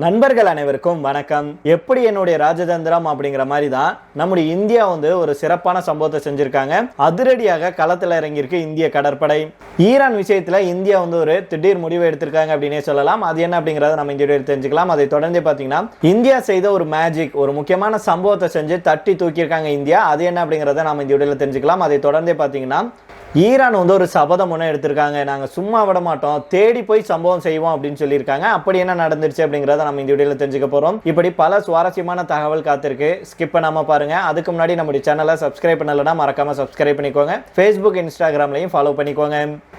நண்பர்கள் அனைவருக்கும் வணக்கம். எப்படி என்னுடைய ராஜதந்திரம் அப்படிங்கிற மாதிரி தான் நம்முடைய இந்தியா ஒரு சிறப்பான சம்பவத்தை செஞ்சிருக்காங்க. அதிரடியாக களத்தில் இறங்கியிருக்கு இந்திய கடற்படை. ஈரான் விஷயத்துல இந்தியா ஒரு திடீர் முடிவு எடுத்திருக்காங்க அப்படின்னே சொல்லலாம். அது என்ன அப்படிங்கறத நம்ம இந்த வீடியோவில் தெரிஞ்சுக்கலாம். அதை தொடர்ந்து பாத்தீங்கன்னா இந்தியா செய்த ஒரு மேஜிக், ஒரு முக்கியமான சம்பவத்தை செஞ்சு தட்டி தூக்கியிருக்காங்க இந்தியா. அது என்ன அப்படிங்கறத நம்ம இந்த வீடியோவில் தெரிஞ்சுக்கலாம். அதை தொடர்ந்து பாத்தீங்கன்னா ஈரான் ஒரு சபதம் ஒன்று எடுத்திருக்காங்க. நாங்கள் சும்மா விட மாட்டோம், தேடி போய் சம்பவம் செய்வோம் அப்படின்னு சொல்லியிருக்காங்க. அப்படி என்ன நடந்துருச்சு அப்படிங்கிறத நம்ம இந்த வீடியோவில் தெரிஞ்சுக்க போகிறோம். இப்படி பல சுவாரஸ்யமான தகவல் காத்திருக்கு, ஸ்கிப் பண்ணாம பாருங்க. அதுக்கு முன்னாடி நம்முடைய சேனலை சப்ஸ்கிரைப் பண்ணலன்னா மறக்காம சப்ஸ்கிரைப் பண்ணிக்கோங்க. ஃபேஸ்புக், இன்ஸ்டாகிராம்லையும் ஃபாலோ பண்ணிக்கோங்க.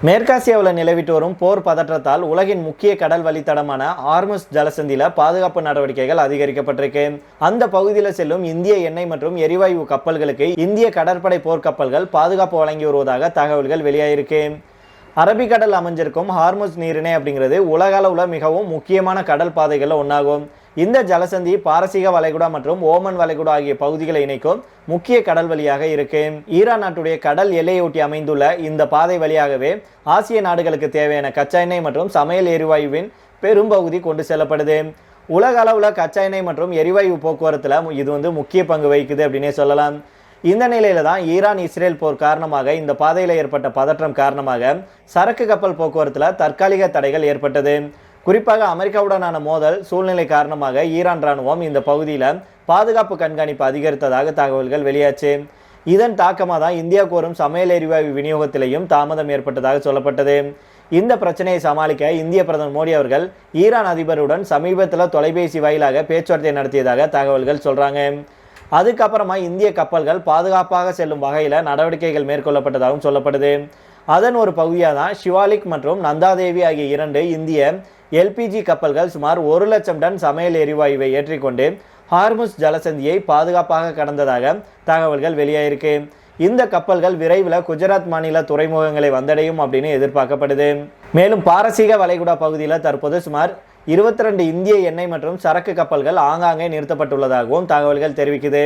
மேற்காசியாவில் நிலவிட்டு வரும் போர் பதற்றத்தால் உலகின் முக்கிய கடல் வழித்தடமான ஹார்முஸ் ஜலசந்தியில் பாதுகாப்பு நடவடிக்கைகள் அதிகரிக்கப்பட்டிருக்கு. அந்த பகுதியில் செல்லும் இந்திய எண்ணெய் மற்றும் எரிவாயு கப்பல்களுக்கு இந்திய கடற்படை போர்க்கப்பல்கள் பாதுகாப்பு வழங்கி வருவதாக தகவல்கள் வெளியாயிருக்கு. அரபிக்கடல் அமைஞ்சிருக்கும் ஹார்முஸ் நீரிணை அப்படிங்கிறது உலக அளவுல மிகவும் முக்கியமான கடல் பாதைகள்ல ஒன்றாகும். இந்த ஜலசந்தி பாரசீக வளைகுடா மற்றும் ஓமன் வளைகுடா ஆகிய பகுதிகளை இணைக்கும் முக்கிய கடல் வழியாக இருக்கு. ஈரான் நாட்டுடைய கடல் எல்லையொட்டி அமைந்துள்ள இந்த பாதை வழியாகவே ஆசிய நாடுகளுக்கு தேவையான கச்சா எண்ணெய் மற்றும் சமையல் எரிவாயுவின் பெரும்பகுதி கொண்டு செல்லப்படுது. உலக அளவுல கச்சா எண்ணெய் மற்றும் எரிவாயு போக்குவரத்துல இது முக்கிய பங்கு வகிக்குது அப்படின்னே சொல்லலாம். இந்த நிலையில தான் ஈரான் இஸ்ரேல் போர் காரணமாக இந்த பாதையில் ஏற்பட்ட பதற்றம் காரணமாக சரக்கு கப்பல் போக்குவரத்துல தற்காலிக தடைகள் ஏற்பட்டது. குறிப்பாக அமெரிக்காவுடனான மோதல் சூழ்நிலை காரணமாக ஈரான் ராணுவம் இந்த பகுதியில பாதுகாப்பு கண்காணிப்பு அதிகரித்ததாக தகவல்கள் வெளியாச்சு. இதன் தாக்கமாக தான் இந்தியாவுக்கு வரும் சமையல் எரிவாயு விநியோகத்திலையும் தாமதம் ஏற்பட்டதாக சொல்லப்பட்டது. இந்த பிரச்சனையை சமாளிக்க இந்திய பிரதமர் மோடி அவர்கள் ஈரான் அதிபருடன் சமீபத்தில் தொலைபேசி வாயிலாக பேச்சுவார்த்தை நடத்தியதாக தகவல்கள் சொல்றாங்க. அதுக்கப்புறமா இந்திய கப்பல்கள் பாதுகாப்பாக செல்லும் வகையில் நடவடிக்கைகள் மேற்கொள்ளப்பட்டதாகவும் சொல்லப்படுது. அதன் ஒரு பகுதியாக தான் ஷிவாலிக் மற்றும் நந்தாதேவி ஆகிய இரண்டு இந்திய எல்பிஜி கப்பல்கள் சுமார் 1,00,000 டன் சமையல் எரிவாயுவை ஏற்றிக்கொண்டு ஹார்முஸ் ஜலசந்தியை பாதுகாப்பாக கடந்ததாக தகவல்கள் வெளியாயிருக்கு. இந்த கப்பல்கள் விரைவில் குஜராத் மாநில துறைமுகங்களை வந்தடையும் அப்படின்னு எதிர்பார்க்கப்படுது. மேலும் பாரசீக வளைகுடா பகுதியில் தற்போது சுமார் 22 இந்திய எண்ணெய் மற்றும் சரக்கு கப்பல்கள் ஆங்காங்கே நிறுத்தப்பட்டுள்ளதாகவும் தகவல்கள் தெரிவிக்குது.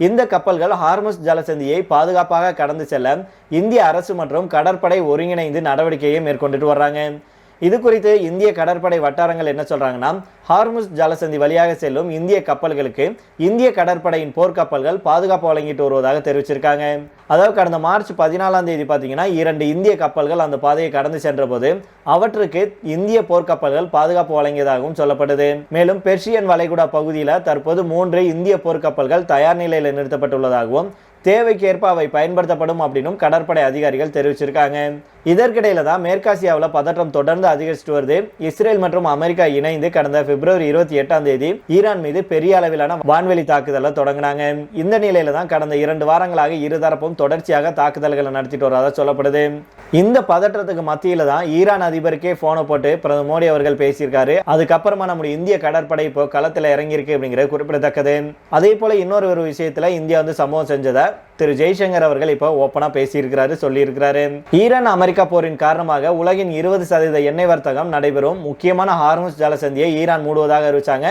இந்த கப்பல்கள் ஹார்முஸ் ஜலசந்தியை பாதுகாப்பாக கடந்து செல்ல இந்திய அரசு மற்றும் கடற்படை ஒருங்கிணைந்து நடவடிக்கையை மேற்கொண்டுட்டு வர்றாங்க. இது குறித்து இந்திய கடற்படை வட்டாரங்கள் என்ன சொல்றாங்கன்னா, ஹார்முஸ் ஜலசந்தி வழியாக செல்லும் இந்திய கப்பல்களுக்கு இந்திய கடற்படையின் போர்க்கப்பல்கள் பாதுகாப்பு வழங்கிட்டு வருவதாக தெரிவிச்சிருக்காங்க. அதாவது கடந்த மார்ச் 14ஆம் தேதி பார்த்தீங்கன்னா 2 இந்திய கப்பல்கள் அந்த பாதையை கடந்து சென்ற போது அவற்றுக்கு இந்திய போர்க்கப்பல்கள் பாதுகாப்பு வழங்கியதாகவும் சொல்லப்படுது. மேலும் பெர்சியன் வளைகுடா பகுதியில் தற்போது 3 இந்திய போர்க்கப்பல்கள் தயார் நிலையில் நிறுத்தப்பட்டுள்ளதாகவும் தேவைக்கேற்ப அவை பயன்படுத்தப்படும் அப்படின்னும் கடற்படை அதிகாரிகள் தெரிவிச்சிருக்காங்க. இதற்கிடையில தான் மேற்காசியாவில் பதற்றம் தொடர்ந்து அதிகரிச்சுட்டு வருது. இஸ்ரேல் மற்றும் அமெரிக்கா இணைந்து கடந்த பிப்ரவரி 28ஆம் தேதி ஈரான் மீது பெரிய அளவிலான வான்வெளி தாக்குதலை தொடங்கினாங்க. இந்த நிலையில தான் கடந்த 2 வாரங்களாக இருதரப்பும் தொடர்ச்சியாக தாக்குதல்களை நடத்திட்டு வருவதாக சொல்லப்படுது. இந்த பதற்றத்துக்கு மத்தியில தான் ஈரான் அதிபருக்கே போனை போட்டு பிரதமர் மோடி அவர்கள் பேசியிருக்காரு. அதுக்கப்புறமா நம்முடைய இந்திய கடற்படை இப்போ களத்தில் இறங்கியிருக்கு அப்படிங்கிறது குறிப்பிடத்தக்கது. அதே போல இன்னொரு விஷயத்துல இந்தியா சம்பவம் செஞ்சதை திரு ஜெய்சங்கர் அவர்கள் இப்போ ஓப்பனா பேசியிருக்கிறாரு, சொல்லியிருக்கிறாரு. ஈரான் அமெரிக்கா போரின் காரணமாக உலகின் 20% எண்ணெய் வர்த்தகம் நடைபெறும் முக்கியமான ஹார்முஸ் ஜலசந்தியை ஈரான் மூடுவதாக அறிவிச்சாங்க.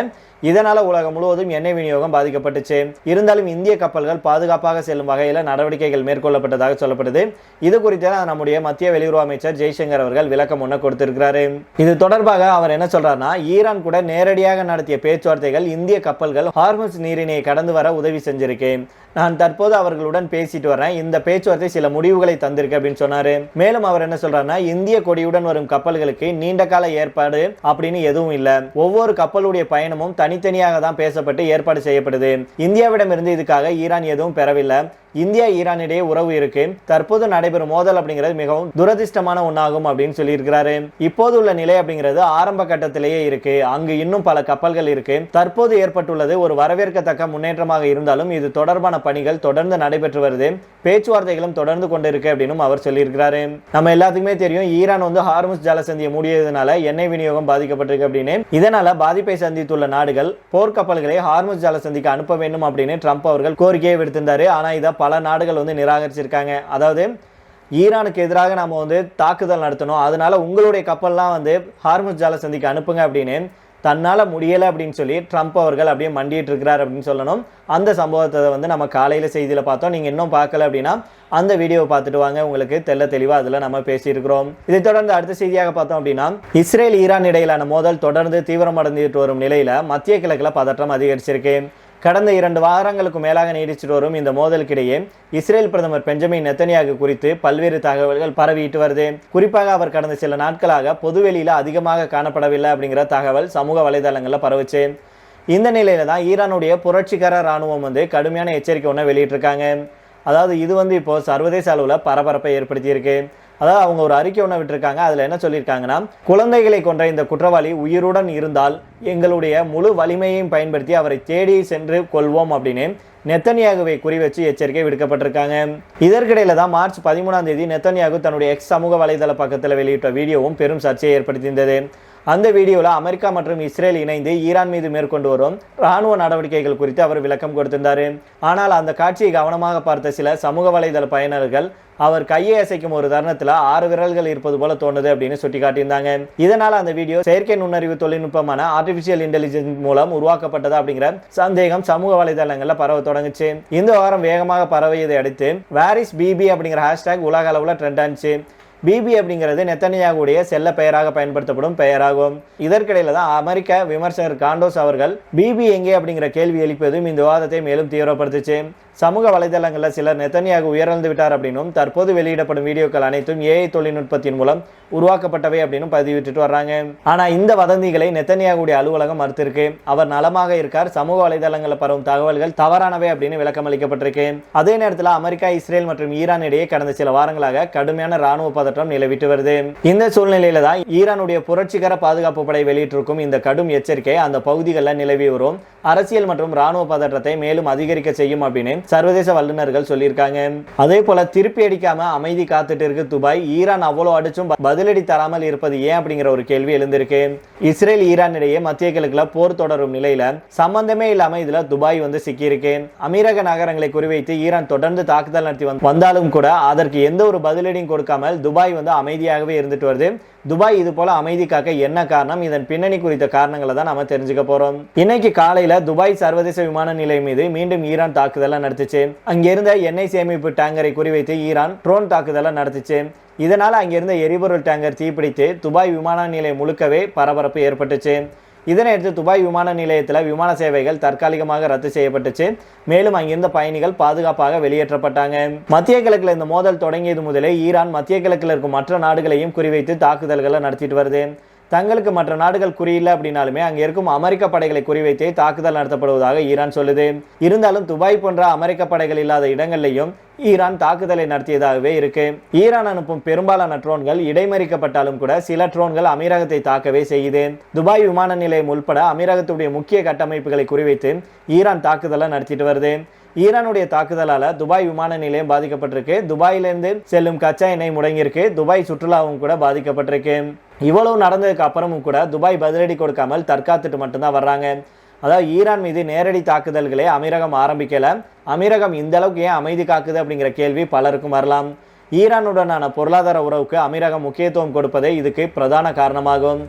இதனால உலகம் முழுவதும் எண்ணெய் விநியோகம் பாதிக்கப்பட்டுச்சு. இருந்தாலும் இந்திய கப்பல்கள் பாதுகாப்பாக செல்லும் வகையில் நடவடிக்கைகள் மேற்கொள்ளப்பட்டதாக சொல்லப்படுது. இது குறித்து நம்முடைய மத்திய வெளியுறவு அமைச்சர் ஜெய்சங்கர் அவர்கள் விளக்கம் ஒன்று கொடுத்திருக்கிறாரு. இது தொடர்பாக அவர் என்ன சொல்றாருன்னா, ஈரான் கூட நேரடியாக நடத்திய பேச்சுவார்த்தைகள் இந்திய கப்பல்கள் ஹார்முஸ் நீரிணையை கடந்து வர உதவி செஞ்சிருக்கு. நான் தற்போது அவர்களுடன் பேசிட்டு வரேன். இந்த பேச்சுவார்த்தை சில முடிவுகளை தந்திருக்கு அப்படின்னு சொன்னாரு. மேலும் அவர் என்ன சொல்றாருன்னா, இந்திய கொடியுடன் வரும் கப்பல்களுக்கு நீண்ட கால ஏற்பாடு அப்படின்னு எதுவும் இல்லை. ஒவ்வொரு கப்பலுடைய பயணமும் தனித்தனியாக தான் பேசப்பட்டு ஏற்பாடு செய்யப்படுது. இந்தியாவிடமிருந்து இதுக்காக ஈரான் எதுவும் பெறவில்லை. இந்தியா ஈரான் இடையே உறவு இருக்கு. தற்போது நடைபெறும் மோதல் அப்படிங்கிறது மிகவும் துரதிர்ஷ்டமான ஒன்றாகும் அப்படின்னு சொல்லியிருக்கிறாரு. இப்போது உள்ள நிலை அப்படிங்கிறது ஆரம்ப கட்டத்திலேயே இருக்கு. அங்கு இன்னும் பல கப்பல்கள் இருக்கு. தற்போது ஏற்பட்டுள்ளது ஒரு வரவேற்கத்தக்க முன்னேற்றமாக இருந்தாலும் இது தொடர்பான பணிகள் தொடர்ந்து நடைபெற்று வருது. பேச்சுவார்த்தைகளும் தொடர்ந்து கொண்டிருக்கு அப்படின்னு அவர் சொல்லியிருக்கிறாரு. நம்ம எல்லாத்துக்குமே தெரியும், ஈரான் ஹார்முஸ் ஜலசந்தியை மூடியதுனால எண்ணெய் விநியோகம் பாதிக்கப்பட்டிருக்கு அப்படின்னு. இதனால பாதிப்பை சந்தித்துள்ள நாடுகள் போர்க்கப்பல்களை ஹார்முஸ் ஜலசந்திக்கு அனுப்ப வேண்டும் அப்படின்னு ட்ரம்ப் அவர்கள் கோரிக்கையை விடுத்திருந்தாரு. ஆனா இதை பல நாடுகள் நிராகரிச்சிருக்காங்க. அதாவது ஈரானுக்கு எதிராக நாம தாக்குதல் நடத்தணும், அதனால உங்களுடைய கப்பல்லாம் ஹார்முஸ் ஜலசந்திக்கு அனுப்புங்க அப்படின்னு தன்னால முடியலை அப்படின்னு சொல்லி ட்ரம்ப் அவர்கள் அப்படியே மண்டிட்டு இருக்கிறார் அப்படின்னு சொல்லணும். அந்த சம்பவத்தை வந்து நம்ம காலையில செய்தியில பார்த்தோம். நீங்க இன்னும் பார்க்கல அப்படின்னா அந்த வீடியோவை பார்த்துட்டு வாங்க, உங்களுக்கு தெளிவா அதுல நம்ம பேசியிருக்கிறோம். இதை தொடர்ந்து அடுத்த செய்தியாக பார்த்தோம் அப்படின்னா, இஸ்ரேல் ஈரான் இடையிலான மோதல் தொடர்ந்து தீவிரமடைந்துட்டு வரும் நிலையில மத்திய கிழக்குல பதற்றம் அதிகரிச்சிருக்கு. கடந்த 2 வாரங்களுக்கு மேலாக நீடிச்சிட்டு வரும் இந்த மோதலுக்கிடையே இஸ்ரேல் பிரதமர் பெஞ்சமின் நெத்தன்யாகு குறித்து பல்வேறு தகவல்கள் பரவிட்டு வருது. குறிப்பாக அவர் கடந்த சில நாட்களாக பொதுவெளியில அதிகமாக காணப்படவில்லை அப்படிங்கிற தகவல் சமூக வலைதளங்கள்ல பரவுச்சு. இந்த நிலையில தான் ஈரானுடைய புரட்சிகர ராணுவம் வந்து கடுமையான எச்சரிக்கை ஒன்று வெளியிட்டிருக்காங்க. அதாவது இது வந்து இப்போ சர்வதேச அளவில் பரபரப்பை ஏற்படுத்தியிருக்கு. அதாவது அவங்க ஒரு அறிக்கை ஒன்று விட்டுருக்காங்க. அதில் என்ன சொல்லியிருக்காங்கன்னா, குழந்தைகளை கொன்ற இந்த குற்றவாளி உயிருடன் இருந்தால் எங்களுடைய முழு வலிமையையும் பயன்படுத்தி அவரை தேடி சென்று கொள்வோம் அப்படின்னு நெத்தன்யாகுவை குறிவச்சு எச்சரிக்கை விடுக்கப்பட்டிருக்காங்க. இதற்கிடையில தான் மார்ச் 13ஆம் தேதி நெத்தன்யாகு தன்னுடைய எக்ஸ் சமூக வலைதள பக்கத்தில் வெளியிட்ட வீடியோவும் பெரும் சர்ச்சையை ஏற்படுத்தியிருந்தது. அந்த வீடியோவில் அமெரிக்கா மற்றும் இஸ்ரேல் இணைந்து ஈரான் மீது மேற்கொண்டு வரும் ராணுவ நடவடிக்கைகள் குறித்து அவர் விளக்கம் கொடுத்திருந்தார். ஆனால் அந்த காட்சியை கவனமாக பார்த்த சில சமூக வலைதள பயனர்கள் அவர் கையை அசைக்கும் ஒரு தருணத்தில் 6 விரல்கள் இருப்பது போல தோணுது அப்படின்னு சுட்டி காட்டியிருந்தாங்க. இதனால் அந்த வீடியோ செயற்கை நுண்ணறிவு தொழில்நுட்பமான ஆர்டிபிஷியல் இன்டெலிஜென்ஸ் மூலம் உருவாக்கப்பட்டதா அப்படிங்கிற சந்தேகம் சமூக வலைதளங்கள்ல பரவ தொடங்குச்சு. இந்த வாரம் வேகமாக பரவியதை அடுத்து வேர் இஸ் பிபி அப்படிங்கிற ஹேஷ்டாக் உலக அளவில் ட்ரெண்ட் ஆனிச்சு. பிபி அப்படிங்கிறது நெத்தன்யாகுடைய செல்ல பெயராக பயன்படுத்தப்படும் பெயராகும். இதற்கிடையில தான் அமெரிக்க விமர்சகர் காண்டோஸ் அவர்கள் பிபி எங்கே அப்படிங்கிற கேள்வி எழுப்பியதும் இந்த விவாதத்தை மேலும் தீவிரப்படுத்துச்சு. சமூக வலைதளங்களில் சிலர் நெத்தன்யாகு உயர்ந்து விட்டார் அப்படின்னும் தற்போது வெளியிடப்படும் வீடியோக்கள் அனைத்தும் ஏஐ தொழில்நுட்பத்தின் மூலம் உருவாக்கப்பட்டவை அப்படின்னு பதிவிட்டு வர்றாங்க. ஆனா இந்த வதந்திகளை நெத்தன்யாகுடைய அலுவலகம் மறுத்திருக்கு. அவர் நலமாக இருக்கார், சமூக வலைதளங்களில் பரவும் தகவல்கள் தவறானவை அப்படின்னு விளக்கம் அளிக்கப்பட்டிருக்கு. அதே நேரத்தில் அமெரிக்கா, இஸ்ரேல் மற்றும் ஈரான் இடையே கடந்த சில வாரங்களாக கடுமையான ராணுவ பதற்றம் நிலவிட்டு வருது. இந்த சூழ்நிலையில தான் ஈரானுடைய புரட்சிகர பாதுகாப்பு படை வெளியிட்டிருக்கும் இந்த கடும் எச்சரிக்கை அந்த பகுதிகளில் நிலவி வரும் அரசியல் மற்றும் ராணுவ பதற்றத்தை மேலும் அதிகரிக்க செய்யும் அப்படின்னு சர்வதேச வல்லுநர்கள் சொல்லியிருக்காங்க. அதே போல திருப்பி அடிக்காம அமைதி காத்துட்டு இருக்கு துபாய். ஈரான் அவ்வளோ அடிச்சும் பதிலடி தராமல் இருப்பது ஏன் அப்படிங்கிற ஒரு கேள்வி எழுந்திருக்கு. இஸ்ரேல் ஈரான் இடையே மத்திய கிழக்குல போர் தொடரும் நிலையில சம்பந்தமே இல்லாம இதுல துபாய் வந்து சிக்கியிருக்கு. அமீரக நகரங்களை குறிவைத்து ஈரான் தொடர்ந்து தாக்குதல் நடத்தி வந்தாலும் கூட அதற்கு எந்த ஒரு பதிலடியும் கொடுக்காமல் துபாய் வந்து அமைதியாகவே இருந்துட்டு வருது. துபாய் இது போல அமைதி காக்க என்ன காரணம், இதன் பின்னணி குறித்த காரணங்களை தான் நாம தெரிஞ்சுக்க போறோம். இன்னைக்கு காலையில துபாய் சர்வதேச விமான நிலையம் மீது மீண்டும் ஈரான் தாக்குதலை நடத்துச்சு. அங்கிருந்த எண்ணெய் சேமிப்பு டேங்கரை குறிவைத்து ஈரான் ட்ரோன் தாக்குதலை நடத்துச்சு. இதனால அங்கிருந்த எரிபொருள் டேங்கர் தீப்பிடித்து துபாய் விமான நிலையம் முழுக்கவே பரபரப்பு ஏற்பட்டுச்சு. இதனையடுத்து துபாய் விமான நிலையத்தில் விமான சேவைகள் தற்காலிகமாக ரத்து செய்யப்பட்டுச்சு. மேலும் அங்கிருந்த பயணிகள் பாதுகாப்பாக வெளியேற்றப்பட்டாங்க. மத்திய கிழக்கில் இந்த மோதல் தொடங்கியது முதலே ஈரான் மத்திய கிழக்கில் இருக்கும் மற்ற நாடுகளையும் குறிவைத்து தாக்குதல்களை நடத்திட்டு வருது. தங்களுக்கு மற்ற நாடுகள் குறியில்லை அப்படின்னாலுமே அங்கே இருக்கும் அமெரிக்க படைகளை குறிவைத்தே தாக்குதல் நடத்தப்படுவதாக ஈரான் சொல்லுது. இருந்தாலும் துபாய் போன்ற அமெரிக்க படைகள் இல்லாத இடங்கள்லையும் ஈரான் தாக்குதலை நடத்தியதாகவே இருக்கு. ஈரான் அனுப்பும் பெரும்பாலான ட்ரோன்கள் இடைமறிக்கப்பட்டாலும் கூட சில ட்ரோன்கள் அமீரகத்தை தாக்கவே செய்யுது. துபாய் விமான நிலையம் உட்பட அமீரகத்துடைய முக்கிய கட்டமைப்புகளை குறிவைத்து ஈரான் தாக்குதலை நடத்திட்டு வருது. ஈரானுடைய தாக்குதலால துபாய் விமான நிலையம் பாதிக்கப்பட்டிருக்கு. துபாயிலிருந்து செல்லும் கச்சா எண்ணெய் முடங்கியிருக்கு. துபாய் சுற்றுலாவும் கூட பாதிக்கப்பட்டிருக்கு. இவ்வளவு நடந்ததுக்கு அப்புறமும் கூட துபாய் பதிலடி கொடுக்காமல் தற்காத்துட்டு மட்டும்தான் வர்றாங்க. அதாவது ஈரான் மீது நேரடி தாக்குதல்களே அமீரகம் ஆரம்பிக்கல. அமீரகம் இந்த அளவுக்கு ஏன் அமைதி காக்குது அப்படிங்கிற கேள்வி பலருக்கும் வரலாம். ஈரானுடனான பொருளாதார உறவுக்கு அமீரகம் முக்கியத்துவம் கொடுப்பதே இதுக்கு பிரதான காரணமாகும்.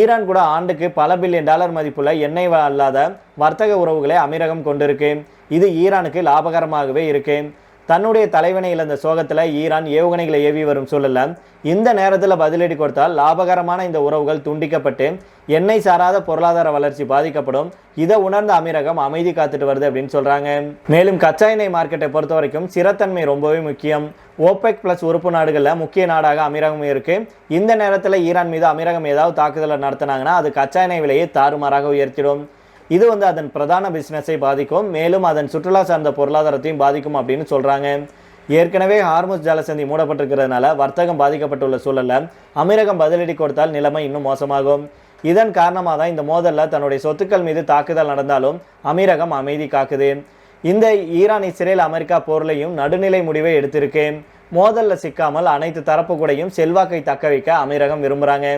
ஈரான் கூட ஆண்டுக்கு பல பில்லியன் டாலர் மதிப்புள்ள எண்ணெய் அல்லாத வர்த்தக உறவுகளை அமீரகம் கொண்டிருக்கு. இது ஈரானுக்கு லாபகரமாகவே இருக்கு. தன்னுடைய தலைவனை இழந்த சோகத்தில் ஈரான் ஏவுகணைகளை ஏவி வரும் சூழல்ல இந்த நேரத்தில் பதிலடி கொடுத்தால் லாபகரமான இந்த உறவுகள் துண்டிக்கப்பட்டு எண்ணெய் சாராத பொருளாதார வளர்ச்சி பாதிக்கப்படும். இதை உணர்ந்த அமீரகம் அமைதி காத்துட்டு வருது அப்படின்னு சொல்றாங்க. மேலும் கச்சா எண்ணெய் மார்க்கெட்டை பொறுத்த வரைக்கும் சிறத்தன்மை ரொம்பவே முக்கியம். ஓபெக் பிளஸ் உறுப்பு நாடுகளில் முக்கிய நாடாக அமீரகம் இருக்கு. இந்த நேரத்தில் ஈரான் மீது அமீரகம் ஏதாவது தாக்குதலை நடத்தினாங்கன்னா அது கச்சா எண்ணெய் விலையை தாறுமாறாக உயர்த்திடும். இது வந்து அதன் பிரதான பிசினஸை பாதிக்கும். மேலும் அதன் சுற்றுலா சார்ந்த பொருளாதாரத்தையும் பாதிக்கும் அப்படின்னு சொல்றாங்க. ஏற்கனவே ஹார்முஸ் ஜலசந்தி மூடப்பட்டிருக்கிறதுனால வர்த்தகம் பாதிக்கப்பட்டுள்ள சூழல்ல அமீரகம் பதிலடி கொடுத்தால் நிலைமை இன்னும் மோசமாகும். இதன் காரணமாக தான் இந்த மோதல்ல தன்னுடைய சொத்துக்கள் மீது தாக்குதல் நடந்தாலும் அமீரகம் அமைதி காக்குது. இந்த ஈரான் இஸ்ரேல் அமெரிக்கா போர்லையும் நடுநிலை முடிவை எடுத்திருக்கு. மோதல்ல சிக்காமல் அனைத்து தரப்பு கூடையும் செல்வாக்கை தக்க வைக்க அமீரகம் விரும்புறாங்க.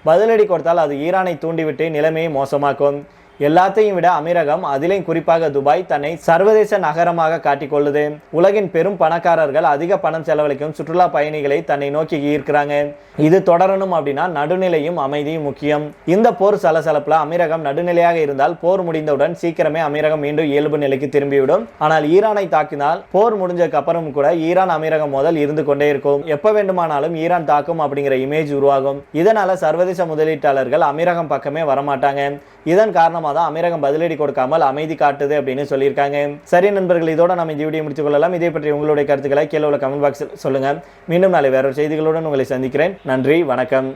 பதிலடி கொடுத்தால் அது ஈரானை தூண்டிவிட்டு நிலைமையை மோசமாக்கும். எல்லாத்தையும் விட அமீரகம், அதிலும் குறிப்பாக துபாய், தன்னை சர்வதேச நகரமாக காட்டிக்கொள்ளுது. உலகின் பெரும் பணக்காரர்கள் அதிக பணம் செலவழிக்கும் சுற்றுலா பயணிகளை தன்னை நோக்கி ஈர்க்கிறாங்க. இது தொடரணும் அப்படின்னா நடுநிலையும் அமைதியும் முக்கியம். இந்த போர் சலசலப்புல அமீரகம் நடுநிலையாக இருந்தால் போர் முடிந்தவுடன் சீக்கிரமே அமீரகம் மீண்டும் இயல்பு நிலைக்கு திரும்பிவிடும். ஆனால் ஈரானை தாக்கினால் போர் முடிஞ்சதுக்கு அப்புறம் கூட ஈரான் அமீரகம் முதல் இருந்து கொண்டே இருக்கும். எப்ப வேண்டுமானாலும் ஈரான் தாக்கும் அப்படிங்கிற இமேஜ் உருவாகும். இதனால சர்வதேச முதலீட்டாளர்கள் அமீரகம் பக்கமே வரமாட்டாங்க. இதன் காரணமாக தான் அமீரகம் பதிலடி கொடுக்காமல் அமைதி காட்டுது அப்படின்னு சொல்லியிருக்காங்க. சரி நண்பர்கள், இதோட நம்ம இந்த வீடியோ முடித்துக் கொள்ளலாம். இதை பற்றி உங்களுடைய கருத்துக்களை கீழே உள்ள கமெண்ட் பாக்ஸில் சொல்லுங்க. மீண்டும் நாளை வேறொரு செய்திகளுடன் உங்களை சந்திக்கிறேன். நன்றி, வணக்கம்.